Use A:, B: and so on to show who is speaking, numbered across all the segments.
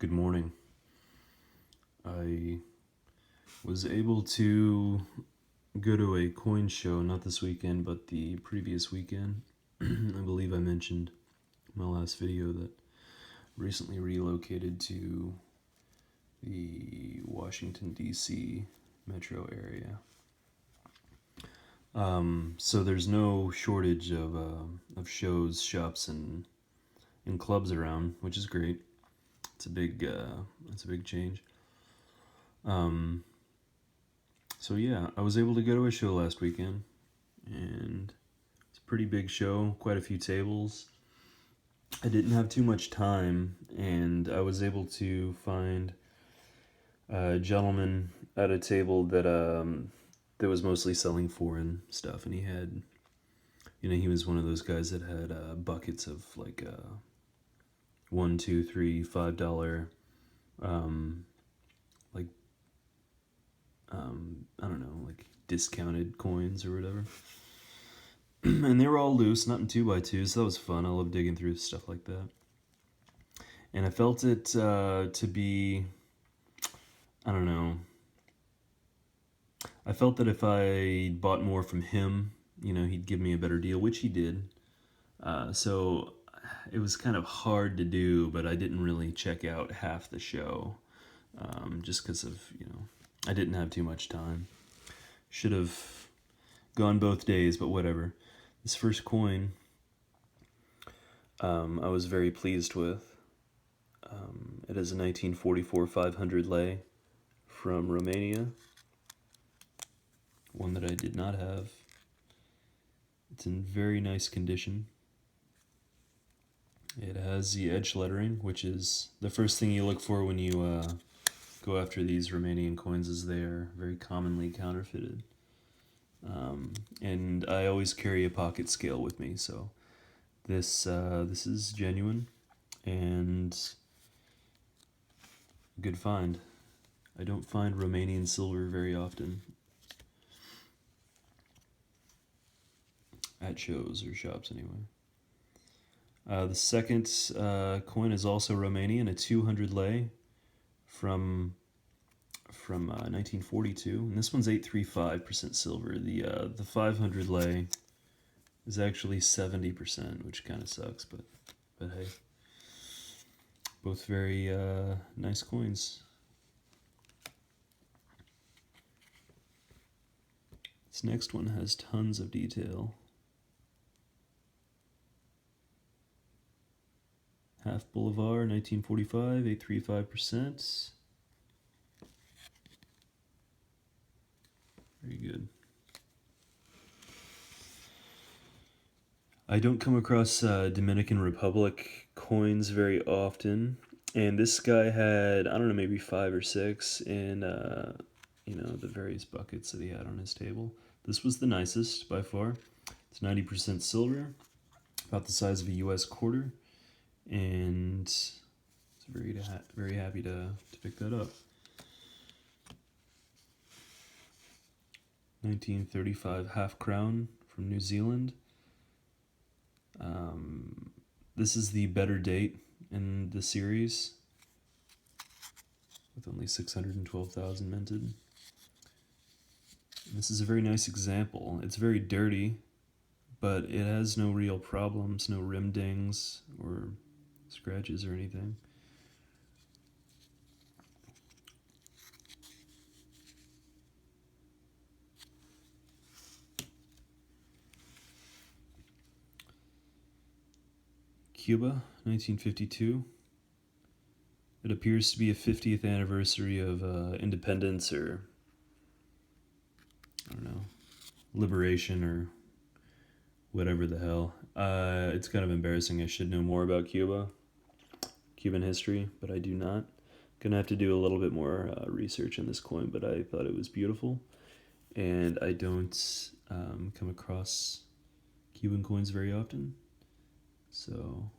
A: Good morning. I was able to go to a coin show, not this weekend, but the previous weekend. I believe I mentioned in my last video that recently relocated to the Washington, D.C. metro area. So there's no shortage of shows, shops, and clubs around, which is great. It's a big change. So yeah, I was able to go to a show last weekend, and it's a pretty big show, quite a few tables. I didn't have too much time, and I was able to find a gentleman at a table that was mostly selling foreign stuff, and he had, he was one of those guys that had buckets of like $1, $2, $3, $5, like I don't know, like discounted coins or whatever. And they were all loose, not in 2x2s, so that was fun. I love digging through stuff like that. And I felt it to be, I don't know, I felt that if I bought more from him, he'd give me a better deal, which he did. So it was kind of hard to do, but I didn't really check out half the show, just because of, I didn't have too much time. Should have gone both days, but whatever. This first coin, I was very pleased with. It is a 1944 500 lei from Romania, one that I did not have. It's in very nice condition. It has the edge lettering, which is the first thing you look for when you go after these Romanian coins, is they are very commonly counterfeited. And I always carry a pocket scale with me, so this is genuine and a good find. I don't find Romanian silver very often at shows or shops anyway. The second coin is also Romanian, a 200 lei from 1942, and this one's 835% silver. The 500 lei is actually 70%, which kind of sucks, but hey, both very nice coins. This next one has tons of detail. Half Boulevard, 1945, 835%. Very good. I don't come across Dominican Republic coins very often, and this guy had, I don't know, maybe 5 or 6 in, the various buckets that he had on his table. This was the nicest by far. It's 90% silver, about the size of a U.S. quarter, and it's very happy to pick that up. 1935 half crown from New Zealand. This is the better date in the series, with only 612,000 minted. This is a very nice example. It's very dirty, but it has no real problems, no rim dings or scratches or anything. Cuba, 1952. It appears to be a 50th anniversary of independence, or I don't know, liberation, or whatever the hell. It's kind of embarrassing. I should know more about Cuban history, but I do not. Gonna have to do a little bit more research on this coin, but I thought it was beautiful, and I don't come across Cuban coins very often. So,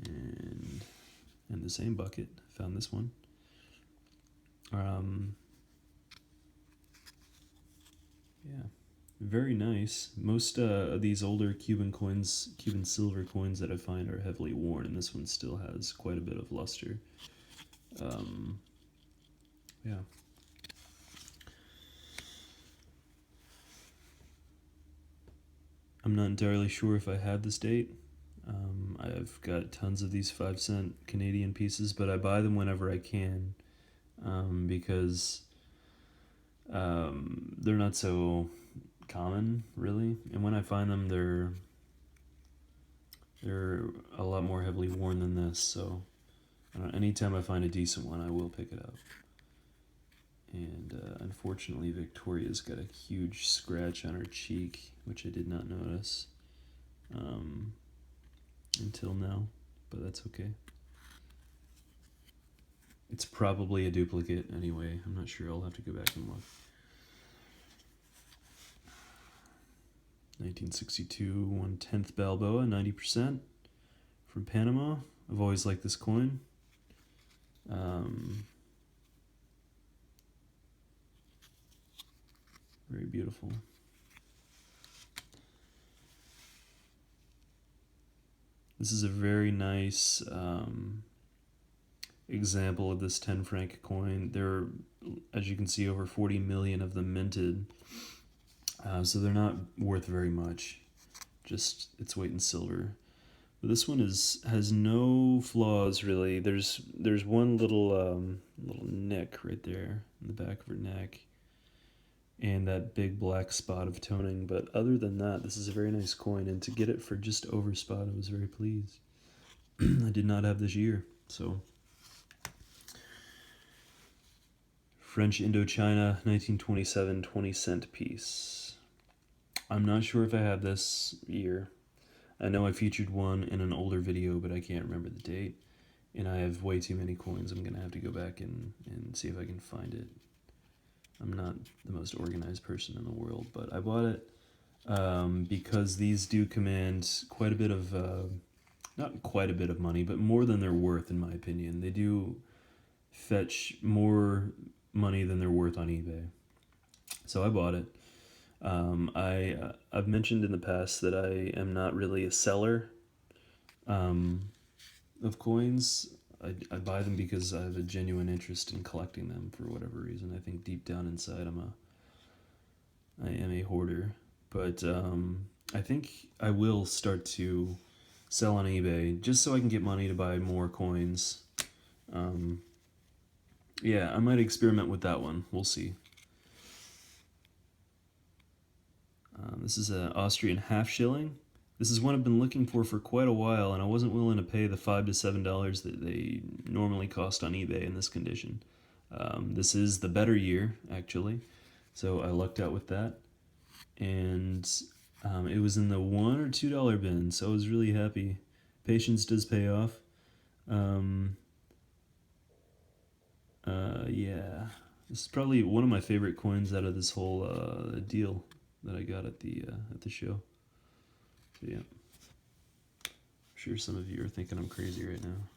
A: and in the same bucket, found this one. Yeah, very nice. Most of these older Cuban coins, Cuban silver coins that I find are heavily worn, and this one still has quite a bit of luster. Yeah. I'm not entirely sure if I have this date. I've got tons of these 5-cent Canadian pieces, but I buy them whenever I can because they're not so common, really. And when I find them, they're a lot more heavily worn than this. So anytime I find a decent one, I will pick it up. And unfortunately, Victoria's got a huge scratch on her cheek, which I did not notice until now, but that's okay. It's probably a duplicate anyway. I'm not sure. I'll have to go back and look. 1962 1/10 Balboa, 90% from Panama. I've always liked this coin. Very beautiful. This is a very nice example of this 10 franc coin. There are, as you can see, over 40 million of them minted. So they're not worth very much. Just its weight in silver. But this one has no flaws really. There's one little nick right there in the back of her neck, and that big black spot of toning. But other than that, this is a very nice coin, and to get it for just over spot, I was very pleased. I did not have this year, so. French Indochina, 1927, 20-cent piece. I'm not sure if I have this year. I know I featured one in an older video, but I can't remember the date. And I have way too many coins. I'm going to have to go back and see if I can find it. I'm not the most organized person in the world, but I bought it because these do command quite a bit of, not quite a bit of money, but more than they're worth, in my opinion. They do fetch more money than they're worth on eBay. So I bought it. I've mentioned in the past that I am not really a seller of coins. I buy them because I have a genuine interest in collecting them for whatever reason. I think deep down inside I am a hoarder. But I think I will start to sell on eBay just so I can get money to buy more coins. Yeah, I might experiment with that one. We'll see. This is an Austrian half shilling. This is one I've been looking for quite a while, and I wasn't willing to pay the $5 to $7 that they normally cost on eBay in this condition. This is the better year, actually, so I lucked out with that. And it was in the $1 or $2 bin, so I was really happy. Patience does pay off. Yeah, this is probably one of my favorite coins out of this whole deal that I got at the show. So yeah, I'm sure some of you are thinking I'm crazy right now.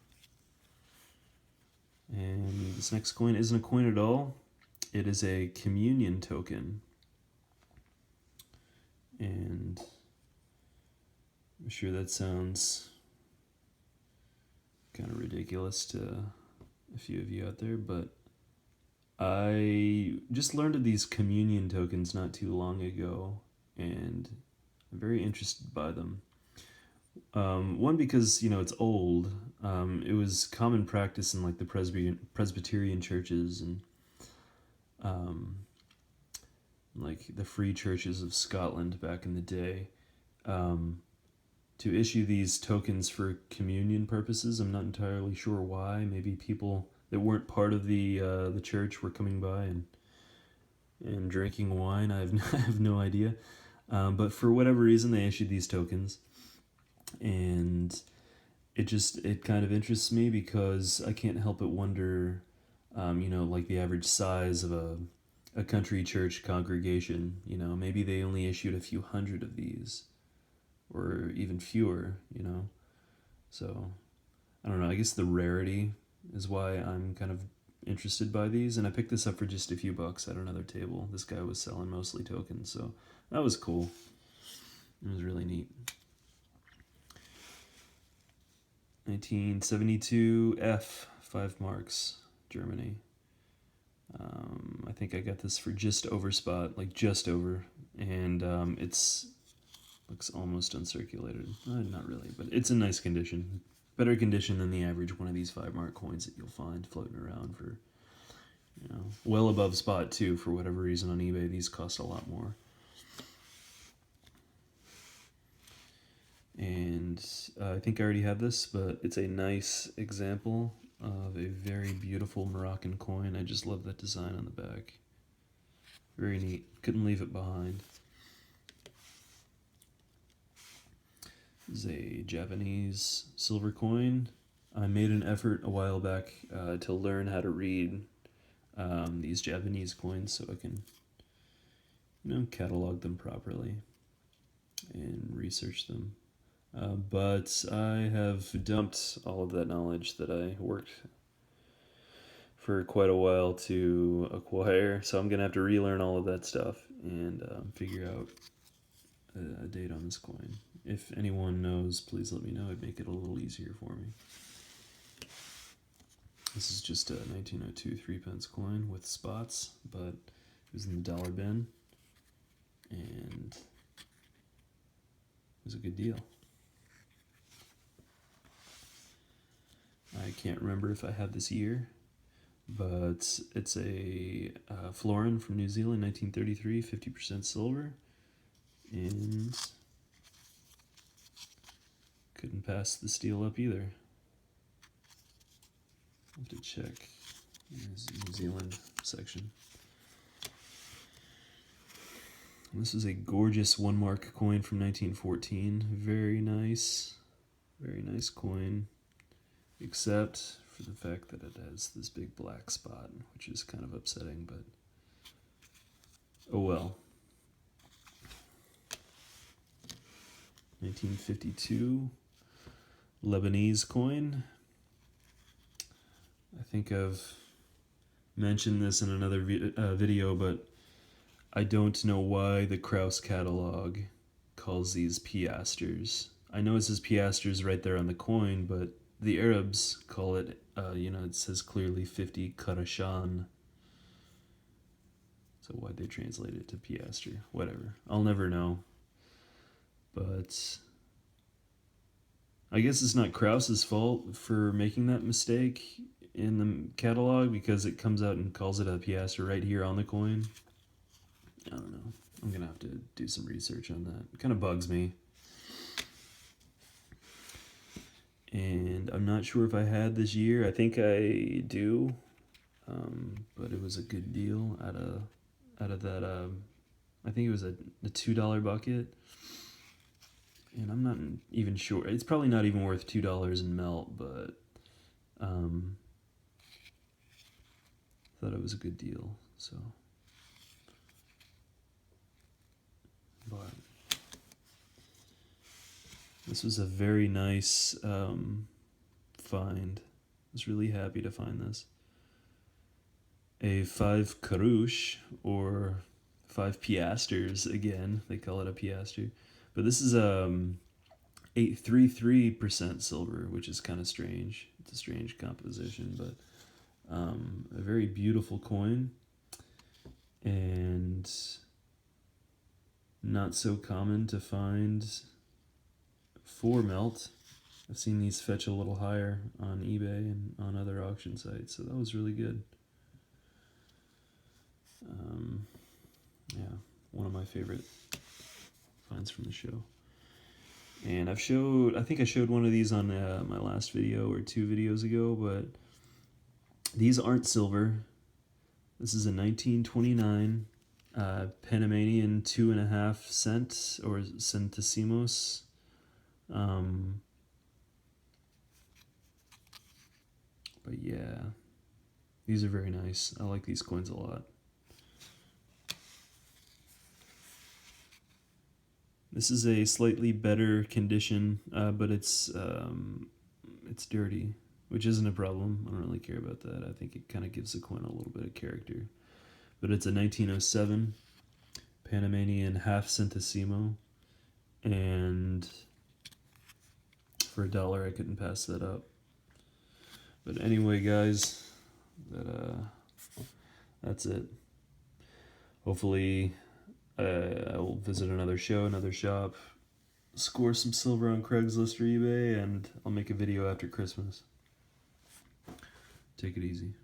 A: And this next coin isn't a coin at all. It is a communion token. And I'm sure that sounds kind of ridiculous to a few of you out there, but I just learned of these communion tokens not too long ago, and I'm very interested by them. One, because, it's old. It was common practice in like the Presbyterian churches and like the free churches of Scotland back in the day, to issue these tokens for communion purposes. I'm not entirely sure why. Maybe people that weren't part of the church were coming by and drinking wine. I have no idea. But for whatever reason, they issued these tokens, and it kind of interests me because I can't help but wonder, like the average size of a country church congregation. Maybe they only issued a few hundred of these, or even fewer. So I don't know. I guess the rarity is why I'm kind of interested by these, and I picked this up for just a few bucks at another table. This guy was selling mostly tokens, so that was cool. It was really neat. 1972 F, 5 marks, Germany. I think I got this for just over spot, like just over, and it's looks almost uncirculated. Not really, but it's in nice condition. Better condition than the average one of these 5 mark coins that you'll find floating around for, well above spot too. For whatever reason on eBay, these cost a lot more. And I think I already have this, but it's a nice example of a very beautiful Moroccan coin. I just love that design on the back. Very neat. Couldn't leave it behind. This is a Japanese silver coin. I made an effort a while back to learn how to read these Japanese coins so I can, catalog them properly and research them. But I have dumped all of that knowledge that I worked for quite a while to acquire, so I'm going to have to relearn all of that stuff and figure out a date on this coin. If anyone knows, please let me know. It'd make it a little easier for me. This is just a 1902 3-pence coin with spots, but it was in the dollar bin, and it was a good deal. I can't remember if I have this year, but it's a florin from New Zealand, 1933, 50% silver, and couldn't pass the steel up either. I'll have to check the New Zealand section. This is a gorgeous 1-mark coin from 1914. Very nice coin, except for the fact that it has this big black spot, which is kind of upsetting, but oh well. 1952 Lebanese coin. I think I've mentioned this in another video, but I don't know why the Kraus catalog calls these piastres. I know it says piastres right there on the coin, but the Arabs call it, it says clearly 50 karashan. So why'd they translate it to piastre? Whatever. I'll never know. But I guess it's not Kraus's fault for making that mistake in the catalog, because it comes out and calls it a piastre right here on the coin. I don't know. I'm going to have to do some research on that. It kind of bugs me. And I'm not sure if I had this year. I think I do. But it was a good deal out of that. I think it was a $2 bucket. And I'm not even sure. It's probably not even worth $2 in melt, but thought it was a good deal. So, but this was a very nice find. I was really happy to find this. A 5 karouche, or 5 piastres, again, they call it a piastre. But this is 833% silver, which is kind of strange. It's a strange composition, but a very beautiful coin, and not so common to find for melt. I've seen these fetch a little higher on eBay and on other auction sites, so that was really good. Yeah, one of my favorite finds from the show. And I think I showed one of these on my last video or 2 videos ago, but these aren't silver. This is a 1929 Panamanian 2.5 cent or centésimos. But yeah, these are very nice. I like these coins a lot. This is a slightly better condition, but it's dirty, which isn't a problem. I don't really care about that. I think it kind of gives the coin a little bit of character. But it's a 1907 Panamanian half centesimo, and for $1 I couldn't pass that up. But anyway, guys, that's it. Hopefully I will visit another show, another shop, score some silver on Craigslist or eBay, and I'll make a video after Christmas. Take it easy.